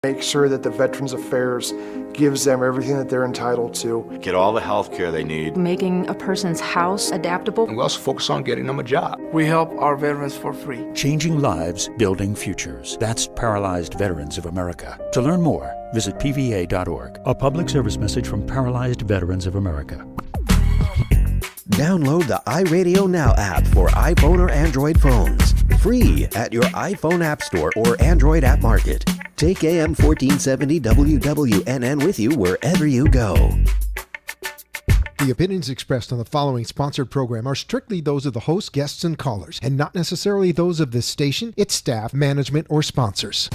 Make sure that the Veterans Affairs gives them everything that they're entitled to. Get all the health care they need. Making a person's house adaptable. And we also focus on getting them a job. We help our veterans for free. Changing lives, building futures. That's Paralyzed Veterans of America. To learn more, visit PVA.org. A public service message from Paralyzed Veterans of America. Download the iRadio Now app for iPhone or Android phones. Free at your iPhone App Store or Android App Market. Take AM 1470 WWNN with you wherever you go. The opinions expressed on the following sponsored program are strictly those of the host, guests, and callers, and not necessarily those of this station, its staff, management, or sponsors.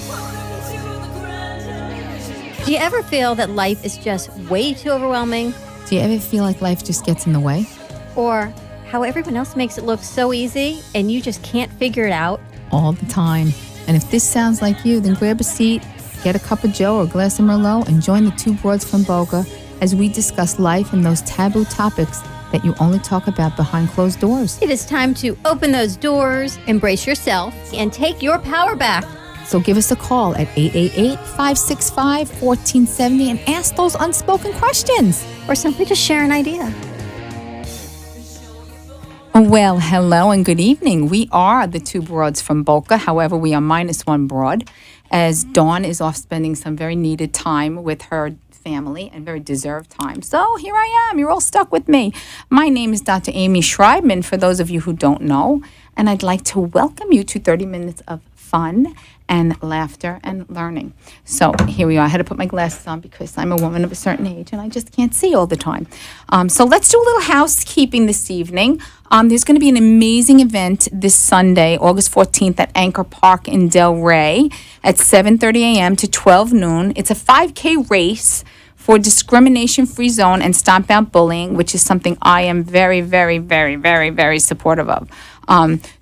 Do you ever feel that life is just way too overwhelming? Do you ever feel like life just gets in the way? Or how everyone else makes it look so easy and you just can't figure it out? All the time. And if this sounds like you, then grab a seat, get a cup of Joe or a glass of Merlot, and join the two broads from Boca as we discuss life and those taboo topics that you only talk about behind closed doors. It is time to open those doors, embrace yourself, and take your power back. So give us a call at 888-565-1470 and ask those unspoken questions. Or simply just share an idea. Well, hello and good evening. We are the two broads from Boca. However, we are minus one broad, as Dawn is off spending some very needed time with her family and very deserved time. So here I am. You're all stuck with me. My name is Dr. Amy Schreibman, for those of you who don't know, and I'd like to welcome you to 30 minutes of fun and laughter and learning. So here we are. I had to put my glasses on because I'm a woman of a certain age and I just can't see all the time. So let's do a little housekeeping this evening. There's going to be an amazing event this Sunday, August 14th at Anchor Park in Del Rey at 7:30 a.m. to 12 noon. It's a 5K race for discrimination-free zone and stomp out bullying, which is something I am very, very, very, very, very supportive of.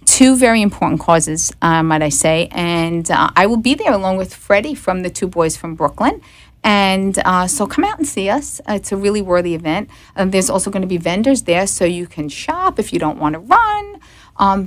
Two very important causes, might I say, and I will be there along with Freddie from the Two Boys from Brooklyn. And so come out and see us. It's a really worthy event. There's also going to be vendors there, so you can shop if you don't want to run.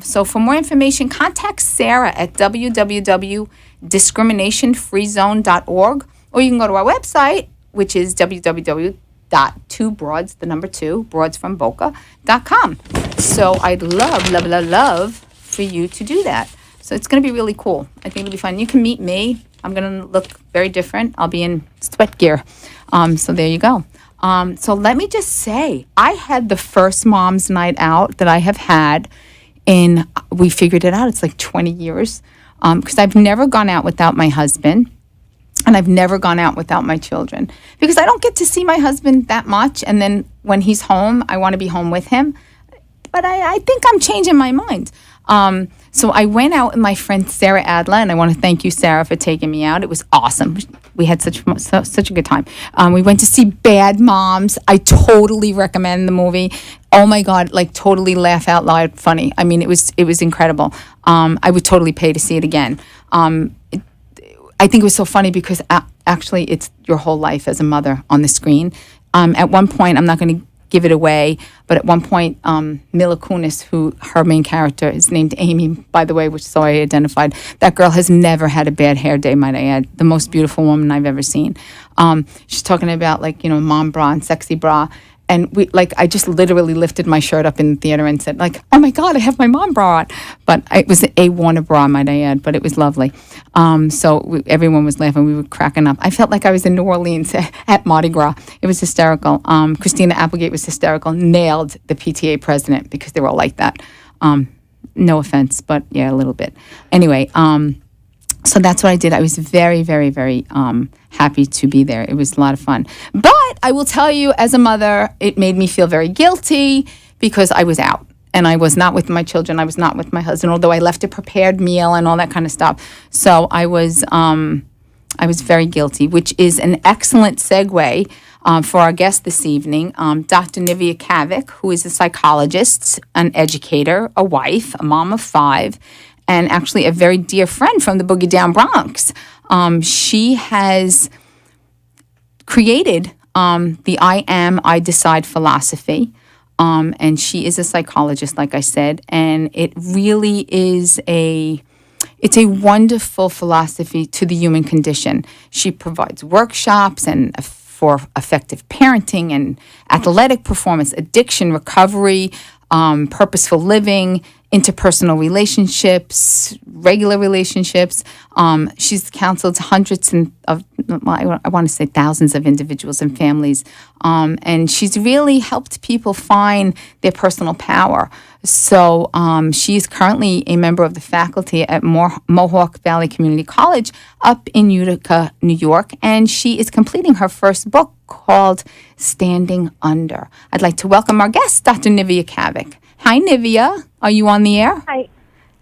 So for more information, contact Sarah at www.discriminationfreezone.org, or you can go to our website, which is broadsfromboca.com. So I'd love for you to do that. So it's going to be really cool. I think it'll be fun. You can meet me. I'm going to look very different. I'll be in sweat gear. So there you go. So let me just say, I had the first mom's night out that I have had we figured it out, it's like 20 years. Because I've never gone out without my husband. And I've never gone out without my children. Because I don't get to see my husband that much. And then when he's home, I want to be home with him. But I think I'm changing my mind. So I went out with my friend Sarah Adler, and I want to thank you, Sarah, for taking me out. It was awesome. We had such a good time. We went to see Bad Moms. I totally recommend the movie. Oh my God, like totally laugh out loud funny. I mean, it was incredible. I would totally pay to see it again. I think it was so funny because actually it's your whole life as a mother on the screen. At one point, I'm not going to give it away, but at one point, Mila Kunis, who her main character is named Amy, by the way, which so I identified. That girl has never had a bad hair day, might I add. The most beautiful woman I've ever seen. She's talking about mom bra and sexy bra. And I just literally lifted my shirt up in the theater and said, oh my God, I have my mom bra on. But it was a Warner bra, might I add, but it was lovely. Everyone was laughing. We were cracking up. I felt like I was in New Orleans at Mardi Gras. It was hysterical. Christina Applegate was hysterical, nailed the PTA president because they were all like that. No offense, but yeah, a little bit. Anyway, so that's what I did. I was very, very, very happy to be there. It was a lot of fun. But I will tell you, as a mother, it made me feel very guilty because I was out. And I was not with my children. I was not with my husband, although I left a prepared meal and all that kind of stuff. So I was very guilty, which is an excellent segue for our guest this evening, Dr. Nivea Kavik, who is a psychologist, an educator, a wife, a mom of 5, and actually a very dear friend from the Boogie Down Bronx. She has created the I Decide philosophy, and she is a psychologist, like I said, and it really is a It's a wonderful philosophy to the human condition. She provides workshops and for effective parenting and athletic performance, addiction recovery, purposeful living, interpersonal relationships, regular relationships. She's counseled hundreds I want to say thousands of individuals and families. And she's really helped people find their personal power. So she's currently a member of the faculty at Mohawk Valley Community College up in Utica, New York. And she is completing her first book called Standing Under. I'd like to welcome our guest, Dr. Nivea Kavik. Hi, Nivea. Are you on the air? Hi.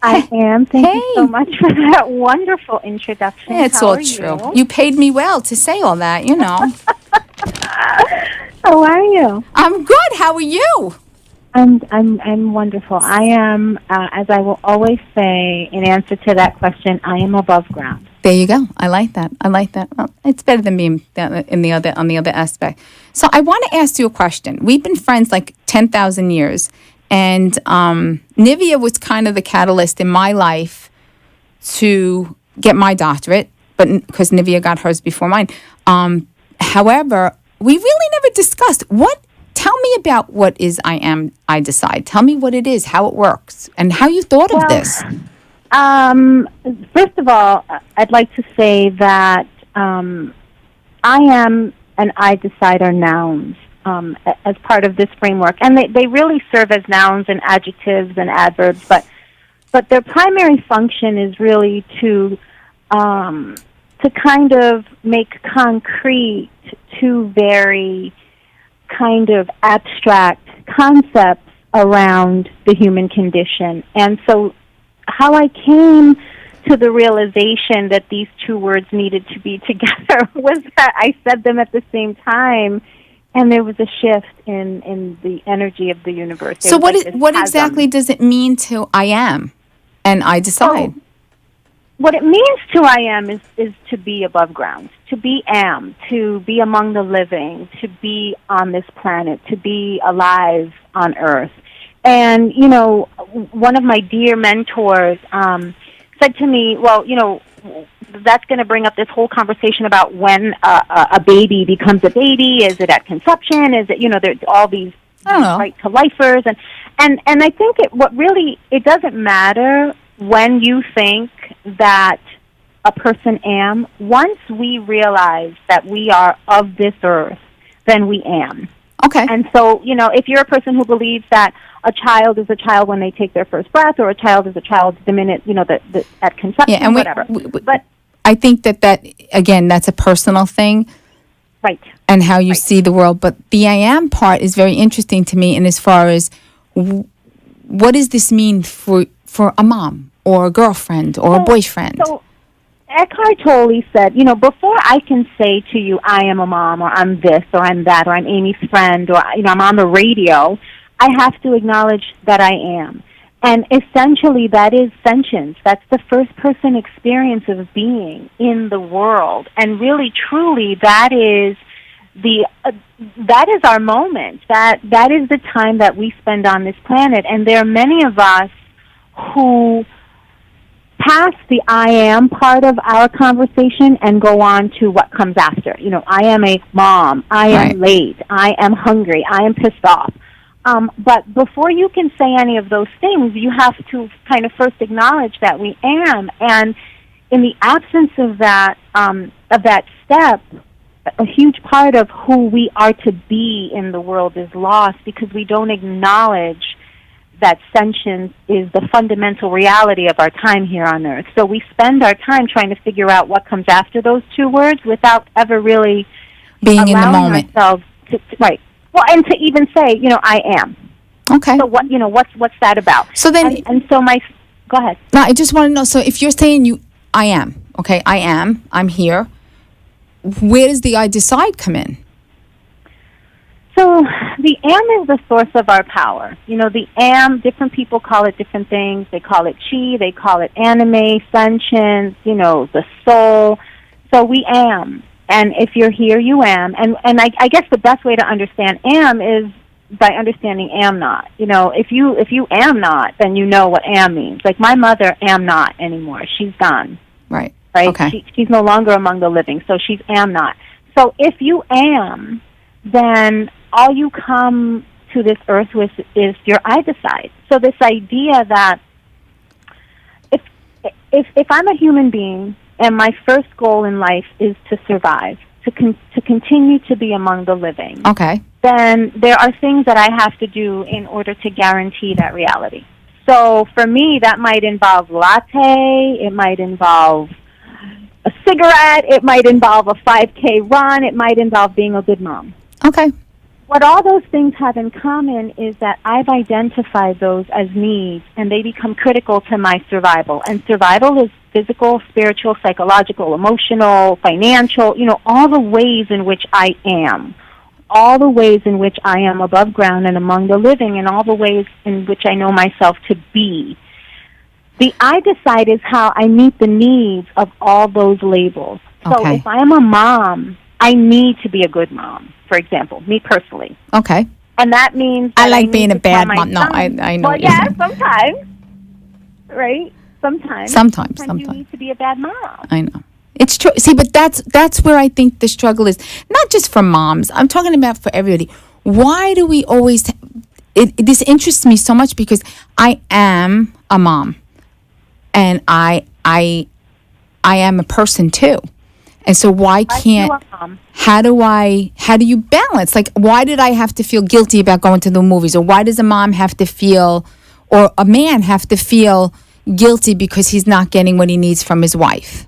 I am. Thank you so much for that wonderful introduction. Yeah, it's all true. You paid me well to say all that, you know. How are you? I'm good. How are you? I'm wonderful. I am, as I will always say in answer to that question, I am above ground. There you go. I like that. Well, it's better than being on the other aspect. So I want to ask you a question. We've been friends like 10,000 years. And Nivea was kind of the catalyst in my life to get my doctorate, but because Nivea got hers before mine. However, we really never discussed tell me about what is I Decide. Tell me what it is, how it works, and how you thought of this. First of all, I'd like to say that I am and I Decide are nouns. As part of this framework, and they really serve as nouns and adjectives and adverbs, but their primary function is really to kind of make concrete two very kind of abstract concepts around the human condition. And so how I came to the realization that these two words needed to be together was that I said them at the same time. And there was a shift in the energy of the universe. So what exactly does it mean to I am and I decide? So, what it means to I am is to be above ground, to be to be among the living, to be on this planet, to be alive on Earth. And, you know, one of my dear mentors said to me, well, you know, that's going to bring up this whole conversation about when a baby becomes a baby. Is it at conception? Is it, you know, there's all these right to lifers, and I think it doesn't matter when you think that a person am. Once we realize that we are of this earth, then we am. Okay. And so, you know, if you're a person who believes that a child is a child when they take their first breath, or a child is a child the minute, you know, at conception, and whatever. But I think that again, that's a personal thing, right? And how you see the world. But the I am part is very interesting to me. And as far as what does this mean for a mom or a girlfriend or a boyfriend? So Eckhart Tolle said, you know, before I can say to you, I am a mom, or I'm this, or I'm that, or I'm Amy's friend, or, you know, I'm on the radio, I have to acknowledge that I am. And essentially that is sentience. That's the first person experience of being in the world. And really, truly, that is our moment. That is the time that we spend on this planet. And there are many of us who pass the I am part of our conversation and go on to what comes after. You know, I am a mom. I am late. I am hungry. I am pissed off. But before you can say any of those things, you have to kind of first acknowledge that we am. And in the absence of that step, a huge part of who we are to be in the world is lost because we don't acknowledge that sentience is the fundamental reality of our time here on Earth. So we spend our time trying to figure out what comes after those two words without ever really being in the moment. Ourselves to, right. Well, and to even say, you know, I am. Okay. So what's that about? So then, go ahead. No, I just want to know. So if you're saying I am, okay, I'm here. Where does the I decide come in? So the am is the source of our power. You know, the am, different people call it different things. They call it chi, they call it anime, sentience, you know, the soul. So we am. And if you're here, you am. And I guess the best way to understand am is by understanding am not. You know, if you am not, then you know what am means. Like my mother am not anymore. She's gone. Right. Right? Okay. She's no longer among the living, so she's am not. So if you am, then all you come to this earth with is your I decide. So this idea that if I'm a human being and my first goal in life is to survive, to continue to be among the living, Okay. then there are things that I have to do in order to guarantee that reality. So for me, that might involve latte, it might involve a cigarette, it might involve a 5K run, it might involve being a good mom. Okay. What all those things have in common is that I've identified those as needs, and they become critical to my survival. And survival is physical, spiritual, psychological, emotional, financial, you know, all the ways in which I am. All the ways in which I am above ground and among the living, and all the ways in which I know myself to be. The I decide is how I meet the needs of all those labels. So Okay. if I am a mom, I need to be a good mom, for example, me personally. Okay. And that means I that like need being a to tell bad my mom. No, son- I know Well, what you're yeah, saying. sometimes, right? Sometimes. Sometimes. You need to be a bad mom. I know. It's true. See, but that's where I think the struggle is. Not just for moms. I'm talking about for everybody. Why do we always... this interests me so much because I am a mom. And I am a person too. And so why can't... How do you balance? Like, why did I have to feel guilty about going to the movies? Or why does a mom have to feel... Or a man have to feel guilty because he's not getting what he needs from his wife?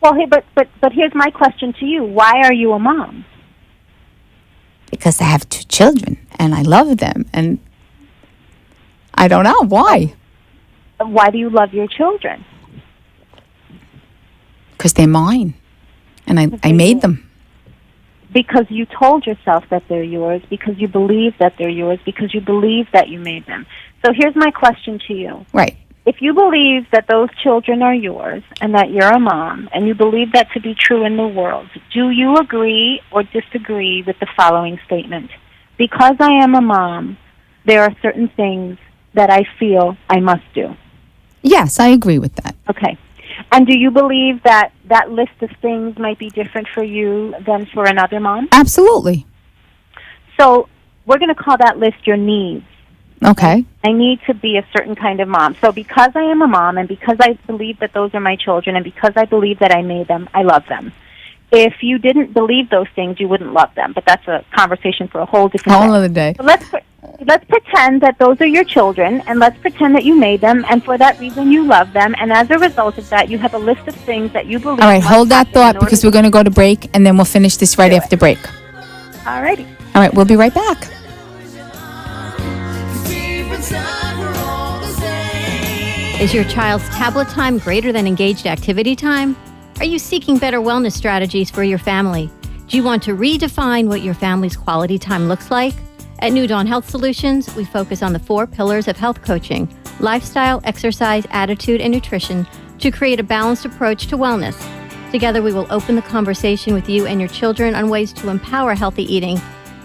Well, hey, but here's my question to you. Why are you a mom? Because I have 2 children and I love them, and I don't know why. Why do you love your children? Because they're mine, and I made them. Because you told yourself that they're yours, because you believe that they're yours, because you believe that you made them. So here's my question to you. Right. If you believe that those children are yours and that you're a mom, and you believe that to be true in the world, do you agree or disagree with the following statement? Because I am a mom, there are certain things that I feel I must do. Yes, I agree with that. Okay. And do you believe that that list of things might be different for you than for another mom? Absolutely. So we're going to call that list your needs. Okay. I need to be a certain kind of mom. So because I am a mom, and because I believe that those are my children, and because I believe that I made them, I love them. If you didn't believe those things, you wouldn't love them. But that's a conversation for a whole different Whole other day. So let's pretend that those are your children, and let's pretend that you made them, and for that reason you love them, and as a result of that, you have a list of things that you believe. All right, hold that thought because we're going to go to break, and then we'll finish this right after break. All righty. All right, we'll be right back. Is your child's tablet time greater than engaged activity time? Are you seeking better wellness strategies for your family? Do you want to redefine what your family's quality time looks like? At New Dawn Health Solutions, we focus on the 4 pillars of health coaching: lifestyle, exercise, attitude, and nutrition to create a balanced approach to wellness. Together, we will open the conversation with you and your children on ways to empower healthy eating,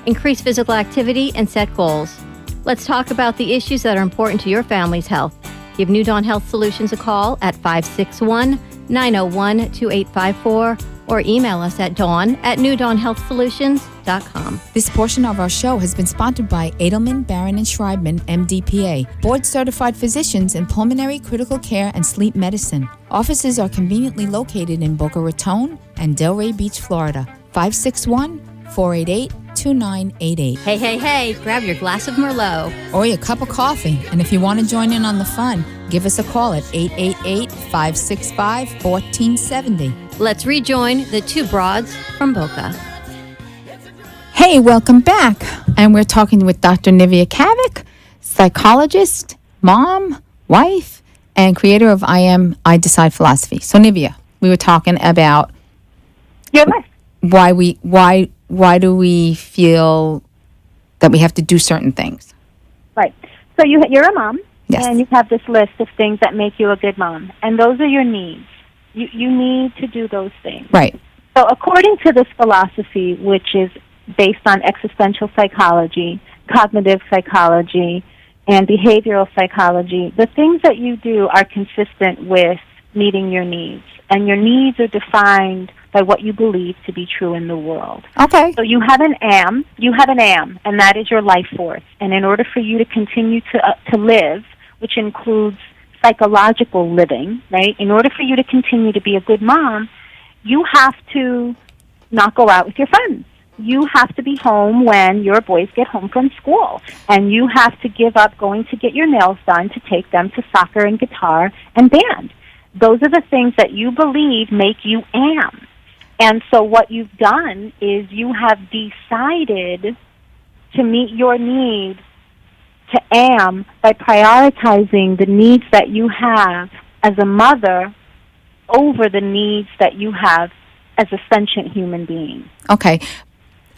increase physical activity, and set goals. Let's talk about the issues that are important to your family's health. Give New Dawn Health Solutions a call at 561-901-2854 or email us at dawn@newdawnhealthsolutions.com. This portion of our show has been sponsored by Edelman, Barron, and Schreibman, MDPA, board-certified physicians in pulmonary, critical care, and sleep medicine. Offices are conveniently located in Boca Raton and Delray Beach, Florida. 561-488-2988. Hey, grab your glass of Merlot. Or your cup of coffee. And if you want to join in on the fun, give us a call at 888-565-1470. Let's rejoin the 2 broads from Boca. Hey, welcome back. And we're talking with Dr. Nivea Kavik, psychologist, mom, wife, and creator of I Decide philosophy. So Nivea, we were talking about your life. Why do we feel that we have to do certain things? Right. So you're a mom, yes, and you have this list of things that make you a good mom, and those are your needs. You need to do those things. Right. So according to this philosophy, which is based on existential psychology, cognitive psychology and behavioral psychology, the things that you do are consistent with meeting your needs. And your needs are defined by what you believe to be true in the world. Okay. So you have an am, and that is your life force. And in order for you to continue to live, which includes psychological living, right? In order for you to continue to be a good mom, you have to not go out with your friends. You have to be home when your boys get home from school. And you have to give up going to get your nails done to take them to soccer and guitar and band. Those are the things that you believe make you am. And so what you've done is you have decided to meet your need to am by prioritizing the needs that you have as a mother over the needs that you have as a sentient human being. Okay.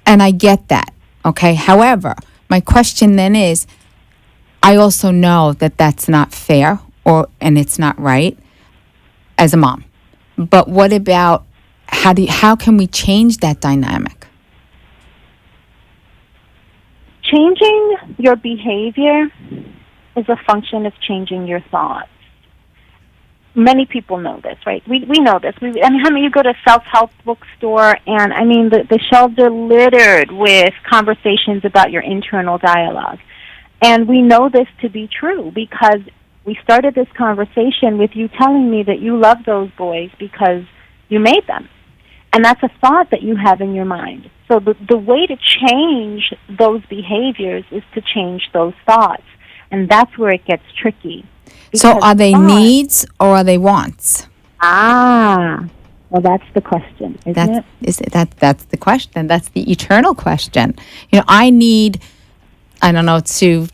And I get that. Okay. However, my question then is, I also know that that's not fair and it's not right as a mom. But what about how can we change that dynamic? Changing your behavior is a function of changing your thoughts. Many people know this, right? We know this. How many you go to a self-help bookstore and, the shelves are littered with conversations about your internal dialogue. And we know this to be true because we started this conversation with you telling me that you love those boys because you made them. And that's a thought that you have in your mind. So the way to change those behaviors is to change those thoughts. And that's where it gets tricky. So are they needs or are they wants? Well, that's the question, isn't it? That's the question. That's the eternal question. I need to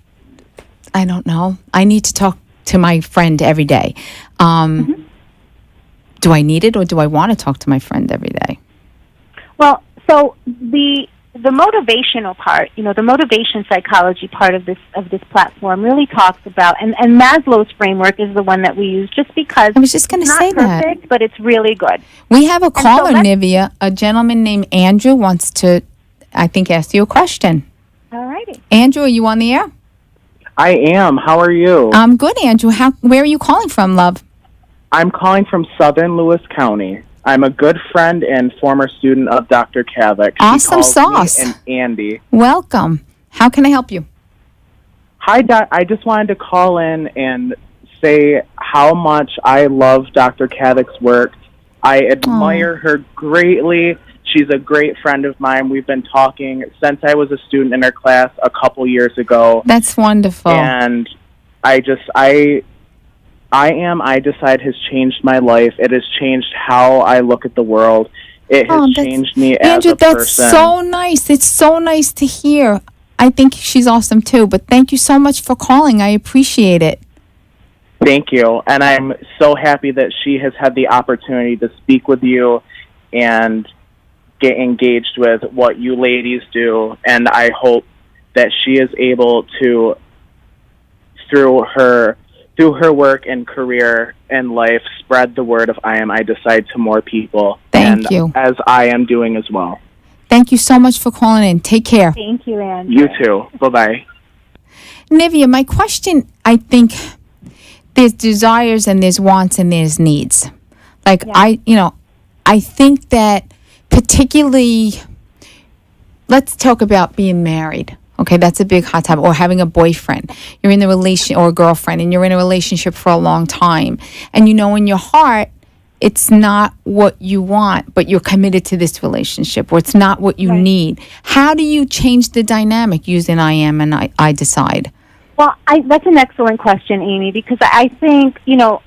talk to my friend every day. Do I need it or do I want to talk to my friend every day? Well, so the motivational part, the motivation psychology part of this platform really talks about, and Maslow's framework is the one that we use just because I was just going to say that. Perfect, but it's really good. We have a caller, Nivea. A gentleman named Andrew wants to, I think, ask you a question. All righty. Andrew, are you on the air? I am. How are you? I'm good, Andrew. Where are you calling from, love? I'm calling from Southern Lewis County. I'm a good friend and former student of Dr. Kavik. Awesome sauce. Me and Andy. Welcome. How can I help you? Hi, Doc. I just wanted to call in and say how much I love Dr. Kavik's work. I admire her greatly. She's a great friend of mine. We've been talking since I was a student in her class a couple years ago. That's wonderful. And I Decide has changed my life. It has changed how I look at the world. It has changed me as a person. Andrew, that's so nice. It's so nice to hear. I think she's awesome too, but thank you so much for calling. I appreciate it. Thank you. And I'm so happy that she has had the opportunity to speak with you and get engaged with what you ladies do. And I hope that she is able to, through her work and career and life, spread the word of I Decide to more people. Thank you. As I am doing as well. Thank you so much for calling in. Take care. Thank you, Anne. You too. Bye-bye. Nivea, my question, I think there's desires and there's wants and there's needs. Like, yeah. I think that particularly, let's talk about being married. Okay, that's a big hot topic. Or having a boyfriend. You're in the relation or a girlfriend and you're in a relationship for a long time. And you know in your heart it's not what you want, but you're committed to this relationship, or it's not what you need. How do you change the dynamic using I am and I decide? Well, that's an excellent question, Amy, because I think,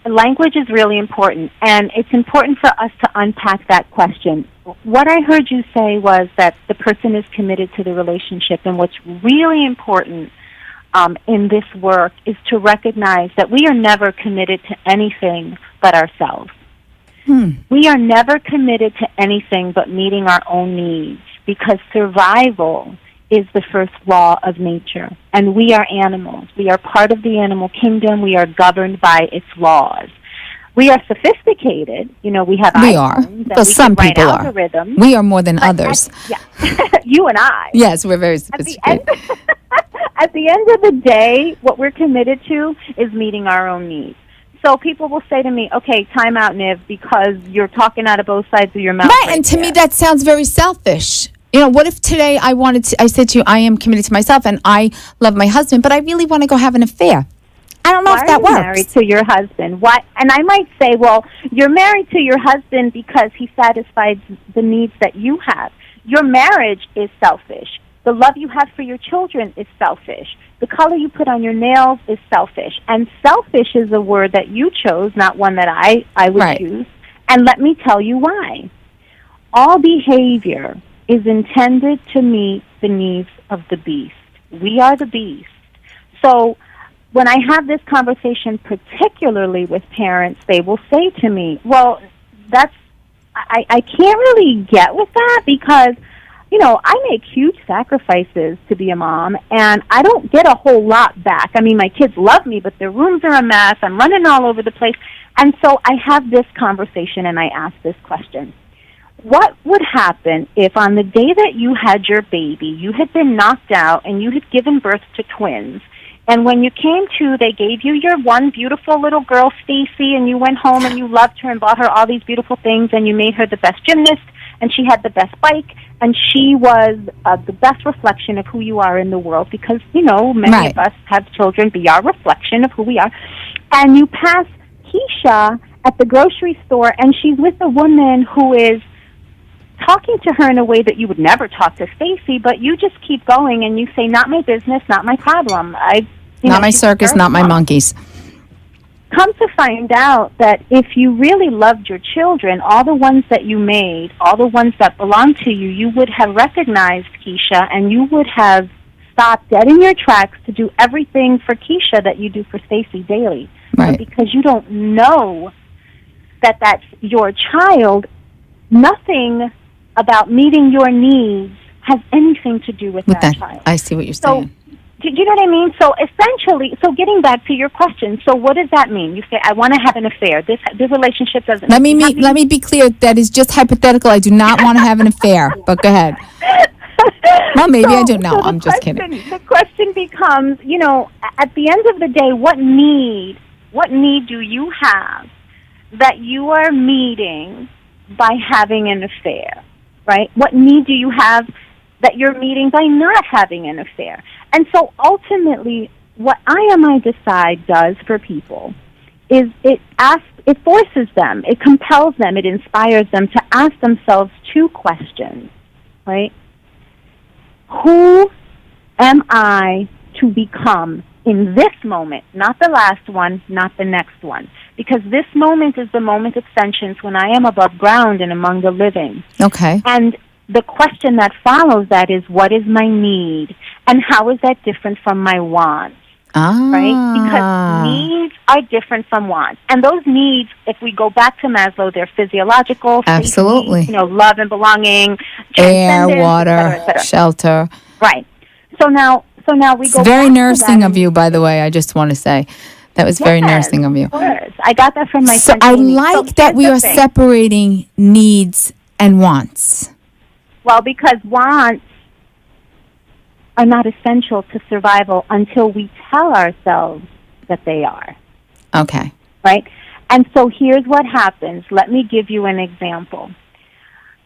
language is really important, and it's important for us to unpack that question. What I heard you say was that the person is committed to the relationship, and what's really important in this work is to recognize that we are never committed to anything but ourselves. We are never committed to anything but meeting our own needs, because survival is the first law of nature. And we are animals. We are part of the animal kingdom. We are governed by its laws. We are sophisticated. We have iPhones. Well, some people are. We are more than others. You and I. Yes, we're very sophisticated. at the end of the day, what we're committed to is meeting our own needs. So people will say to me, okay, time out, Niv, because you're talking out of both sides of your mouth. Right, and to me that sounds very selfish. What if today I said to you, I am committed to myself and I love my husband, but I really want to go have an affair. I don't know if that works. Why are you married to your husband? Why? And I might say, well, you're married to your husband because he satisfies the needs that you have. Your marriage is selfish. The love you have for your children is selfish. The color you put on your nails is selfish. And selfish is a word that you chose, not one that I would choose. And let me tell you why. All behavior is intended to meet the needs of the beast. We are the beast. So when I have this conversation, particularly with parents, they will say to me, well, I can't really get with that because, I make huge sacrifices to be a mom, and I don't get a whole lot back. I mean, my kids love me, but their rooms are a mess. I'm running all over the place. And so I have this conversation, and I ask this question. What would happen if on the day that you had your baby, you had been knocked out and you had given birth to twins, and when you came to, they gave you your one beautiful little girl, Stacy, and you went home and you loved her and bought her all these beautiful things, and you made her the best gymnast, and she had the best bike, and she was the best reflection of who you are in the world because, many of us have children be our reflection of who we are. And you pass Keisha at the grocery store, and she's with a woman who is talking to her in a way that you would never talk to Stacy, but you just keep going and you say, not my business, not my problem. Not my circus, not my monkeys. Come to find out that if you really loved your children, all the ones that you made, all the ones that belong to you, you would have recognized Keisha and you would have stopped dead in your tracks to do everything for Keisha that you do for Stacy daily. Right. But because you don't know that that's your child, nothing about meeting your needs has anything to do with that child. I see what you're saying. Do you know what I mean? So essentially, getting back to your question, so what does that mean? You say, I want to have an affair. This relationship doesn't... Let me be clear. That is just hypothetical. I do not want to have an affair, but go ahead. Well, maybe I do. No, I'm just kidding. The question becomes, at the end of the day, what need do you have that you are meeting by having an affair, right? What need do you have that you're meeting by not having an affair? And so ultimately, what I Decide does for people is it forces them, it compels them, it inspires them to ask themselves two questions, right? Who am I to become in this moment, not the last one, not the next one? Because this moment is the moment of sentience when I am above ground and among the living. Okay. And the question that follows that is, what is my need? And how is that different from my wants? Right? Because needs are different from wants. And those needs, if we go back to Maslow, they're physiological. Absolutely. Safety, love and belonging. Air, water, et cetera. shelter. Right. So now we go It's very back nursing to of you, by the way. I just want to say. That was very nursing of you. Of course. I got that from my So I like that we are separating needs and wants. Well, because wants are not essential to survival until we tell ourselves that they are. Okay. Right? And so here's what happens. Let me give you an example.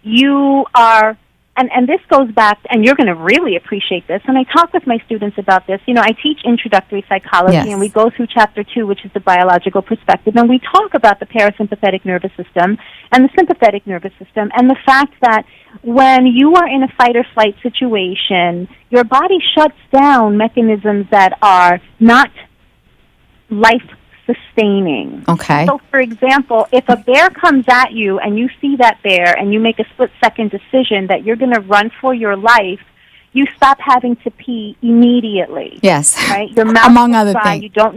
You are, and this goes back, and you're going to really appreciate this, and I talk with my students about this. I teach introductory psychology, Yes. and we go through chapter 2, which is the biological perspective, and we talk about the parasympathetic nervous system and the sympathetic nervous system, and the fact that when you are in a fight or flight situation, your body shuts down mechanisms that are not life-sustaining. Okay. So, for example, if a bear comes at you and you see that bear and you make a split-second decision that you're going to run for your life, you stop having to pee immediately. Yes. Right? Your mouth Among is other dry. things. You don't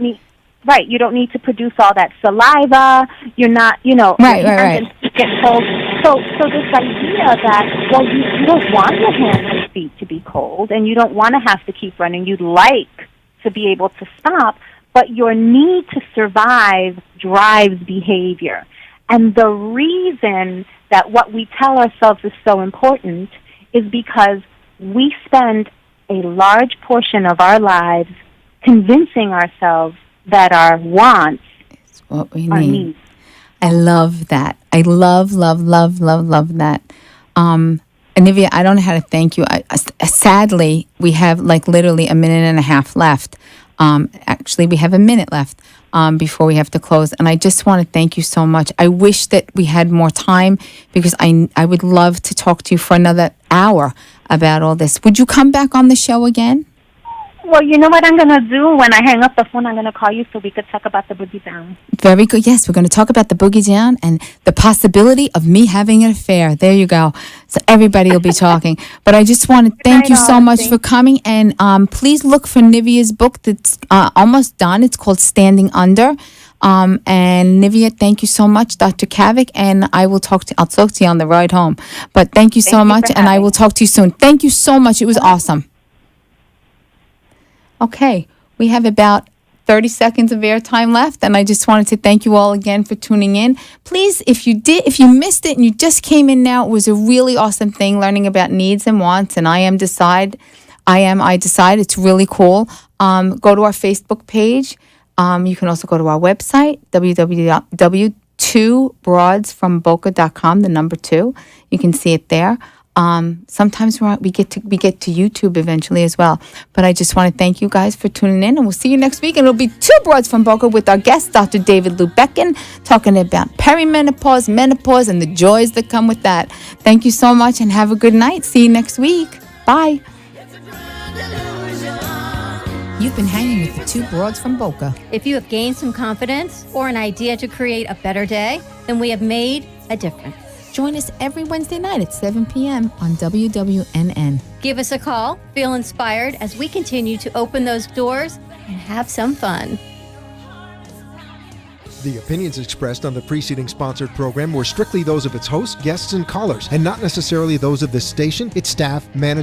need to produce all that saliva. You're not, Right. Get cold. So this idea that, well, you don't want your hands and feet to be cold, and you don't want to have to keep running. You'd like to be able to stop, but your need to survive drives behavior. And the reason that what we tell ourselves is so important is because we spend a a large portion of our lives convincing ourselves that our wants It's what we are need. needs. I love that. I love that. Anivia, I don't know how to thank you. Sadly, we have like literally a minute and a half left. Actually, we have a minute left before we have to close. And I just want to thank you so much. I wish that we had more time because I would love to talk to you for another hour about all this. Would you come back on the show again? Well, you know what I'm going to do? When I hang up the phone, I'm going to call you so we could talk about the boogie down. Very good. Yes, we're going to talk about the boogie down and the possibility of me having an affair. There you go. So everybody will be talking. But I just want to thank you so much for coming. And please look for Nivea's book that's almost done. It's called Standing Under. And Nivea, thank you so much, Dr. Kavik. And I'll talk to you on the ride home. But thank you so much. And I will talk to you soon. Thank you so much. It was awesome. Okay, we have about 30 seconds of airtime left, and I just wanted to thank you all again for tuning in. Please, if you missed it and you just came in now, it was a really awesome thing learning about needs and wants, and I decide. It's really cool. Go to our Facebook page. You can also go to our website, www.2broadsfromboca.com, the number 2. You can see it there. Sometimes we get to YouTube eventually as well. But I just want to thank you guys for tuning in, and we'll see you next week. And it'll be 2 Broads from Boca with our guest, Dr. David Lubekin, talking about perimenopause, menopause, and the joys that come with that. Thank you so much, and have a good night. See you next week. Bye. You've been hanging with the 2 Broads from Boca. If you have gained some confidence or an idea to create a better day, then we have made a difference. Join us every Wednesday night at 7 p.m. on WWNN. Give us a call, feel inspired as we continue to open those doors and have some fun. The opinions expressed on the preceding sponsored program were strictly those of its hosts, guests, and callers, and not necessarily those of this station, its staff, management,